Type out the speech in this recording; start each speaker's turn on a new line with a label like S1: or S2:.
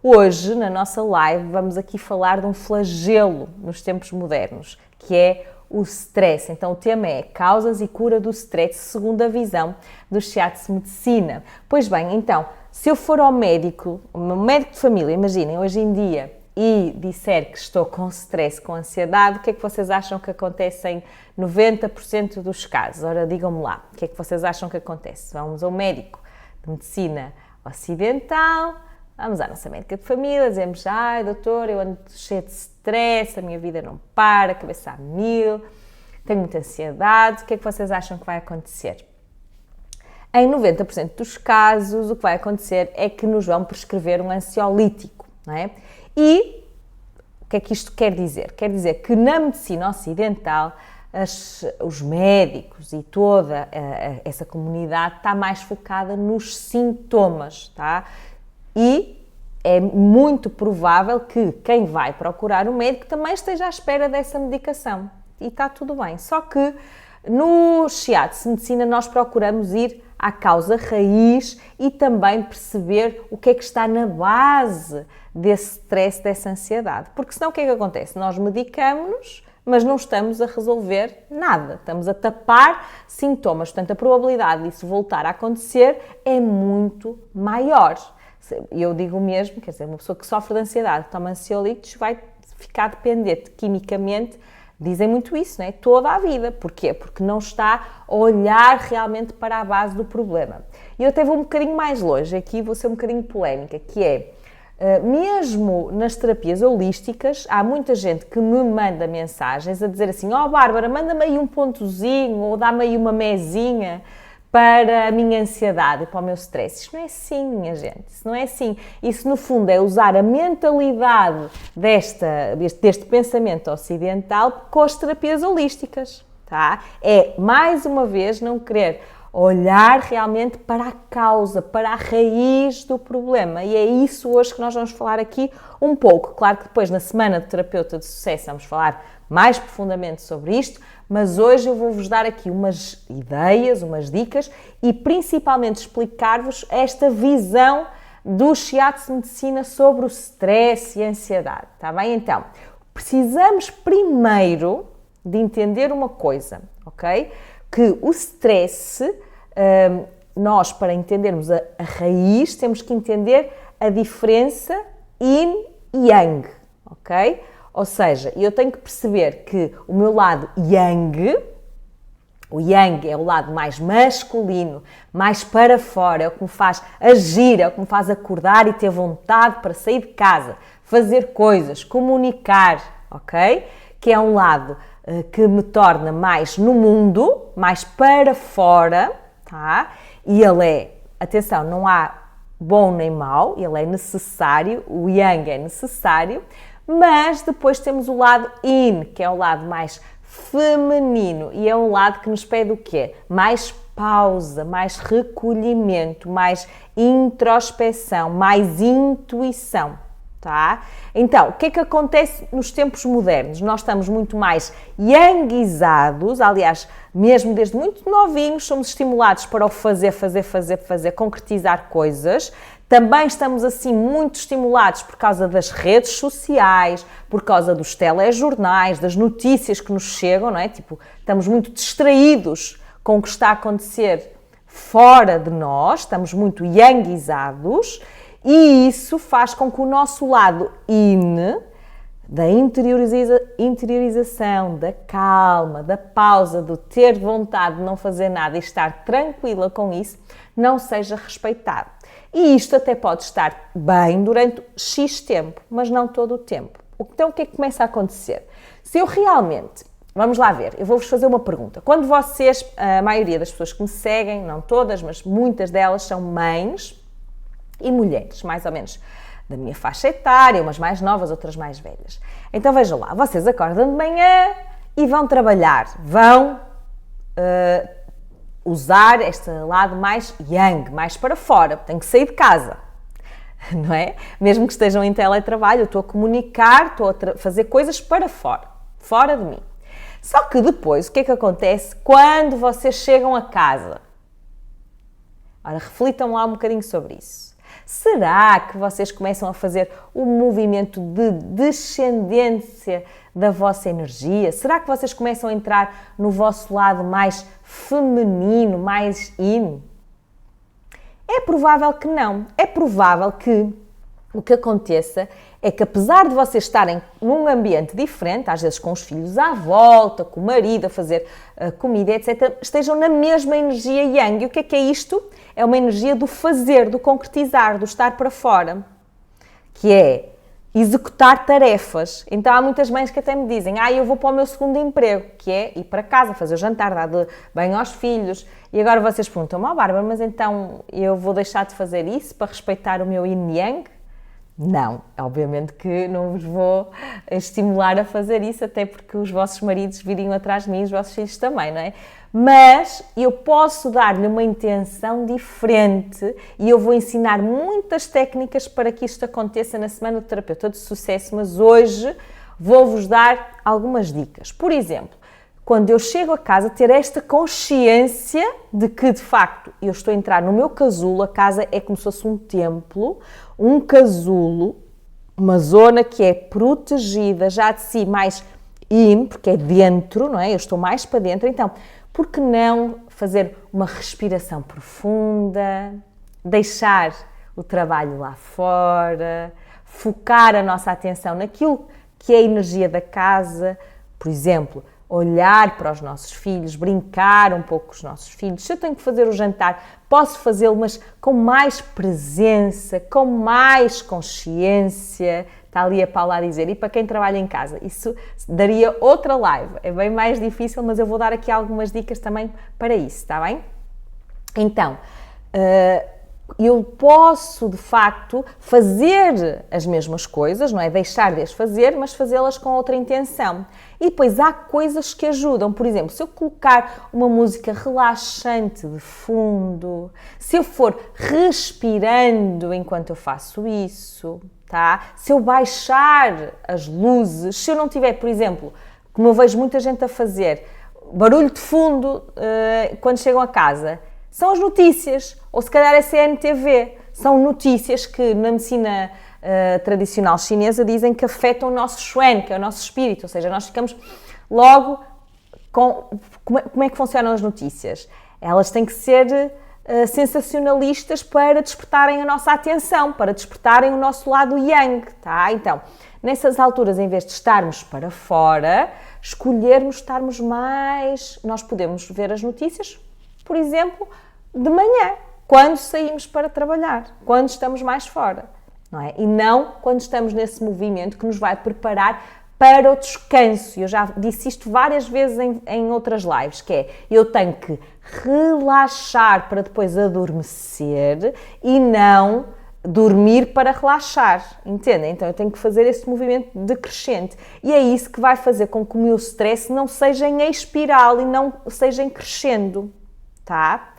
S1: Hoje, na nossa live, vamos aqui falar de um flagelo nos tempos modernos, que é o stress. Então, o tema é causas e cura do stress, segundo a visão do Shiatsu Medicina. Pois bem, então, se eu for ao médico, um médico de família, imaginem, hoje em dia, e disser que estou com stress, com ansiedade, o que é que vocês acham que acontece em 90% dos casos? Ora, digam-me lá, o que é que vocês acham que acontece? Vamos ao médico de medicina ocidental, vamos à nossa médica de família, dizemos, ai doutor, eu ando cheio de stress, a minha vida não para, a cabeça a mil, tenho muita ansiedade, o que é que vocês acham que vai acontecer? Em 90% dos casos, o que vai acontecer é que nos vão prescrever um ansiolítico, não é? E o que é que isto quer dizer? Quer dizer que na medicina ocidental os médicos e toda essa comunidade está mais focada nos sintomas, tá? E é muito provável que quem vai procurar um médico também esteja à espera dessa medicação. E está tudo bem. Só que no Shiatsu Medicina nós procuramos ir à causa raiz e também perceber o que é que está na base desse stress, dessa ansiedade. Porque senão o que é que acontece? Nós medicamos-nos, mas não estamos a resolver nada. Estamos a tapar sintomas. Portanto, a probabilidade disso voltar a acontecer é muito maior. Eu digo mesmo, quer dizer, uma pessoa que sofre de ansiedade, que toma ansiolíticos, vai ficar dependente quimicamente. Dizem muito isso, não é? Toda a vida. Porquê? Porque não está a olhar realmente para a base do problema. E eu até vou um bocadinho mais longe, aqui vou ser um bocadinho polémica, que é, mesmo nas terapias holísticas, há muita gente que me manda mensagens a dizer assim, Bárbara, manda-me aí um pontozinho, ou dá-me aí uma mesinha para a minha ansiedade e para o meu stress. Isto não é assim, minha gente, isso não é assim. Isso, no fundo, é usar a mentalidade deste pensamento ocidental com as terapias holísticas, tá? É, mais uma vez, não querer olhar realmente para a causa, para a raiz do problema. E é isso hoje que nós vamos falar aqui um pouco. Claro que depois, na Semana de Terapeuta de Sucesso, vamos falar mais profundamente sobre isto, mas hoje eu vou-vos dar aqui umas ideias, umas dicas e principalmente explicar-vos esta visão do Shiatsu Medicina sobre o stress e a ansiedade, está bem? Então, precisamos primeiro de entender uma coisa, ok? Que o stress, nós para entendermos a raiz, temos que entender a diferença yin e yang, ok? Ou seja, eu tenho que perceber que o meu lado yang, o yang é o lado mais masculino, mais para fora, é o que me faz agir, é o que me faz acordar e ter vontade para sair de casa, fazer coisas, comunicar, ok? Que é um lado que me torna mais no mundo, mais para fora, tá? E ele é, atenção, não há bom nem mau, ele é necessário, o yang é necessário, mas depois temos o lado yin, que é o lado mais feminino, e é um lado que nos pede o quê? Mais pausa, mais recolhimento, mais introspeção, mais intuição, tá? Então, o que é que acontece nos tempos modernos? Nós estamos muito mais yangizados, aliás, mesmo desde muito novinhos, somos estimulados para o fazer, concretizar coisas. Também estamos assim muito estimulados por causa das redes sociais, por causa dos telejornais, das notícias que nos chegam, não é? Tipo, estamos muito distraídos com o que está a acontecer fora de nós, estamos muito yangizados e isso faz com que o nosso lado yin, da interiorização, da calma, da pausa, do ter vontade de não fazer nada e estar tranquila com isso, não seja respeitado. E isto até pode estar bem durante X tempo, mas não todo o tempo. Então, o que é que começa a acontecer? Se eu realmente, vamos lá ver, eu vou-vos fazer uma pergunta. Quando vocês, a maioria das pessoas que me seguem, não todas, mas muitas delas são mães e mulheres, mais ou menos da minha faixa etária, umas mais novas, outras mais velhas. Então, vejam lá, vocês acordam de manhã e vão trabalhar, vão usar este lado mais yang, mais para fora, tenho que sair de casa, não é? Mesmo que estejam em teletrabalho, eu estou a comunicar, estou a fazer coisas para fora, fora de mim. Só que depois, o que é que acontece quando vocês chegam a casa? Ora, reflitam lá um bocadinho sobre isso. Será que vocês começam a fazer o movimento de descendência da vossa energia? Será que vocês começam a entrar no vosso lado mais feminino, mais yin? É provável que não. É provável que o que aconteça é que, apesar de vocês estarem num ambiente diferente, às vezes com os filhos à volta, com o marido a fazer comida, etc., estejam na mesma energia yang. E o que é isto? É uma energia do fazer, do concretizar, do estar para fora, que é executar tarefas. Então há muitas mães que até me dizem: eu vou para o meu segundo emprego, que é ir para casa, fazer o jantar, dar banho aos filhos. E agora vocês perguntam: Bárbara, mas então eu vou deixar de fazer isso para respeitar o meu yin yang? Não, obviamente que não vos vou estimular a fazer isso, até porque os vossos maridos viriam atrás de mim, os vossos filhos também, não é? Mas eu posso dar-lhe uma intenção diferente e eu vou ensinar muitas técnicas para que isto aconteça na Semana do Terapeuta de Sucesso, mas hoje vou-vos dar algumas dicas. Por exemplo, quando eu chego a casa, ter esta consciência de que, de facto, eu estou a entrar no meu casulo. A casa é como se fosse um templo, um casulo, uma zona que é protegida, já de si mais yin, porque é dentro, não é? Eu estou mais para dentro. Então, por que não fazer uma respiração profunda, deixar o trabalho lá fora, focar a nossa atenção naquilo que é a energia da casa, por exemplo, olhar para os nossos filhos, brincar um pouco com os nossos filhos. Se eu tenho que fazer o jantar, posso fazê-lo, mas com mais presença, com mais consciência. Está ali a Paula a dizer, e para quem trabalha em casa, isso daria outra live. É bem mais difícil, mas eu vou dar aqui algumas dicas também para isso, está bem? Então, eu posso, de facto, fazer as mesmas coisas, não é? Deixar de as fazer, mas fazê-las com outra intenção. E depois há coisas que ajudam. Por exemplo, se eu colocar uma música relaxante de fundo, se eu for respirando enquanto eu faço isso, tá? Se eu baixar as luzes, se eu não tiver, por exemplo, como eu vejo muita gente a fazer, barulho de fundo quando chegam a casa, são as notícias, ou se calhar é CNTV, são notícias que na medicina tradicional chinesa dizem que afetam o nosso xuan, que é o nosso espírito, ou seja, nós ficamos logo com... Como é que funcionam as notícias? Elas têm que ser sensacionalistas para despertarem a nossa atenção, para despertarem o nosso lado yang, tá? Então, nessas alturas, em vez de estarmos para fora, escolhermos estarmos mais... Nós podemos ver as notícias, por exemplo, de manhã, quando saímos para trabalhar, quando estamos mais fora, não é? E não quando estamos nesse movimento que nos vai preparar para o descanso. Eu já disse isto várias vezes em outras lives, que é, eu tenho que relaxar para depois adormecer e não dormir para relaxar, entendem? Então eu tenho que fazer esse movimento decrescente e é isso que vai fazer com que o meu stress não seja em espiral e não seja em crescendo. Tá?